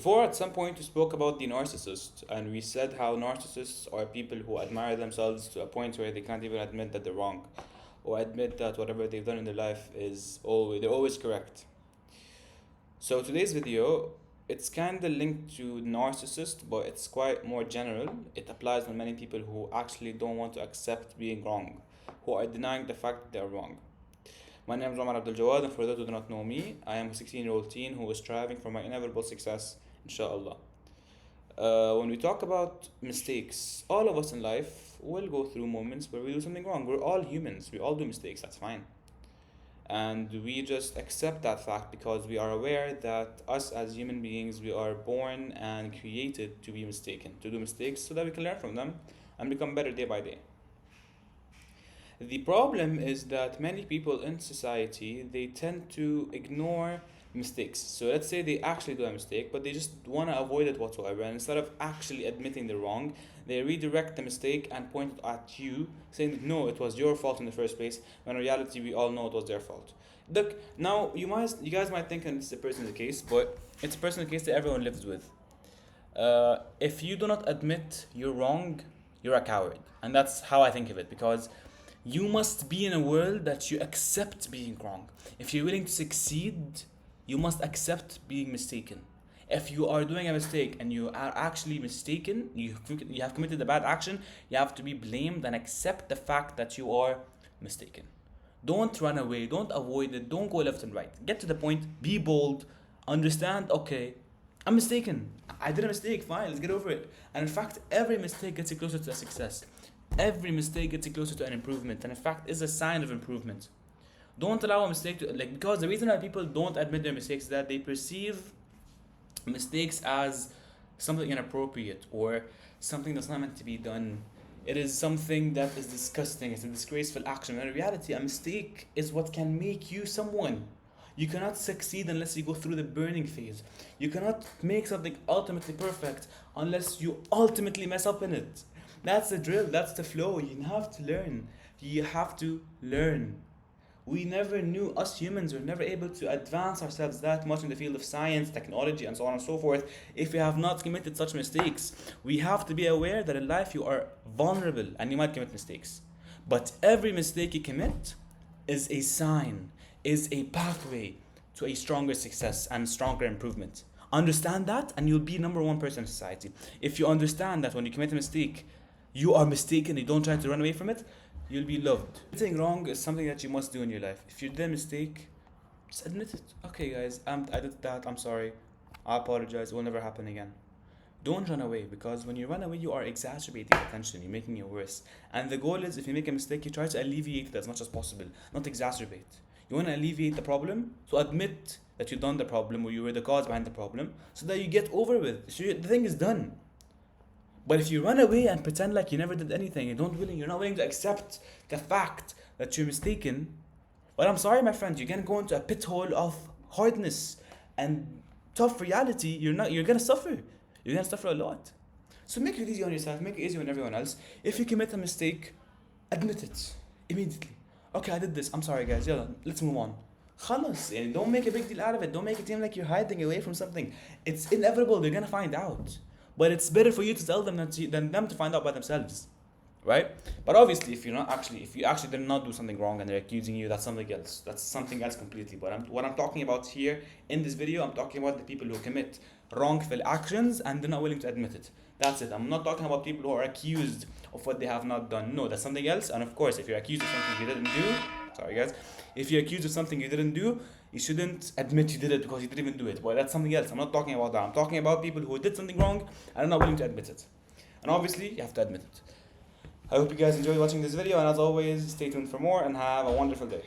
Before, at some point, we spoke about the narcissist, and we said how narcissists are people who admire themselves to a point where they can't even admit that they're wrong, or admit that whatever they've done in their life is always they're always correct. So today's video, it's kind of linked to narcissist, but it's quite more general. It applies to many people who actually don't want to accept being wrong, who are denying the fact that they're wrong. My name is Omar Abdul Jawad, and for those who do not know me, I am a 16-year-old teen who is striving for my inevitable success, inshallah. When we talk about mistakes, all of us in life will go through moments where we do something wrong. We're all humans, we all do mistakes, that's fine. And we just accept that fact because we are aware that us as human beings, we are born and created to be mistaken, to do mistakes so that we can learn from them and become better day by day. The problem is that many people in society, they tend to ignore mistakes. So let's say they actually do a mistake, but they just want to avoid it whatsoever. And instead of actually admitting they're wrong, they redirect the mistake and point it at you, saying that no, it was your fault in the first place, when in reality we all know it was their fault. Look, now you guys might think that it's a personal case, but it's a personal case that everyone lives with. If you do not admit you're wrong, you're a coward. And that's how I think of it, because you must be in a world that you accept being wrong. If you're willing to succeed, you must accept being mistaken. If you are doing a mistake and you are actually mistaken, you have committed a bad action, you have to be blamed and accept the fact that you are mistaken. Don't run away, don't avoid it, don't go left and right. Get to the point, be bold, understand, okay, I'm mistaken. I did a mistake, fine, let's get over it. And in fact, every mistake gets you closer to a success. Every mistake gets you closer to an improvement, and in fact is a sign of improvement. Don't allow a mistake to, because the reason why people don't admit their mistakes is that they perceive mistakes as something inappropriate or something that's not meant to be done. It is something that is disgusting, it's a disgraceful action. In reality, a mistake is what can make you someone. You cannot succeed unless you go through the burning phase. You cannot make something ultimately perfect unless you ultimately mess up in it. That's the drill, that's the flow. You have to learn. You have to learn. We never knew, us humans were never able to advance ourselves that much in the field of science, technology, and so on and so forth if we have not committed such mistakes. We have to be aware that in life you are vulnerable and you might commit mistakes. But every mistake you commit is a sign, is a pathway to a stronger success and stronger improvement. Understand that and you'll be number one person in society. If you understand that when you commit a mistake, you are mistaken, you don't try to run away from it, you'll be loved. Admitting wrong is something that you must do in your life. If you did a mistake, just admit it. Okay guys, I did that, I'm sorry, I apologize, it will never happen again. Don't run away, because when you run away, you are exacerbating the tension, you're making it worse. And the goal is, if you make a mistake, you try to alleviate it as much as possible, not exacerbate. You want to alleviate the problem, so admit that you've done the problem, or you were the cause behind the problem, so that you get over with. So the thing is done. But if you run away and pretend like you never did anything, you're not willing to accept the fact that you're mistaken, well, I'm sorry, my friend, you're gonna go into a pit hole of hardness and tough reality. You're gonna suffer. You're gonna suffer a lot. So make it easy on yourself, make it easy on everyone else. If you commit a mistake, admit it immediately. Okay, I did this. I'm sorry, guys. Yeah, let's move on. Khalas, and don't make a big deal out of it. Don't make it seem like you're hiding away from something. It's inevitable. They're gonna find out. But it's better for you to tell them than them to find out by themselves, right? But obviously, if you actually did not do something wrong and they're accusing you, that's something else. That's something else completely. But what I'm talking about here in this video, I'm talking about the people who commit wrongful actions and they're not willing to admit it. That's it. I'm not talking about people who are accused of what they have not done. No, that's something else. And of course, if you're accused of something you didn't do, sorry guys, if you're accused of something you didn't do, you shouldn't admit you did it because you didn't even do it. Well, that's something else. I'm not talking about that. I'm talking about people who did something wrong and are not willing to admit it. And obviously, you have to admit it. I hope you guys enjoyed watching this video, and as always, stay tuned for more and have a wonderful day.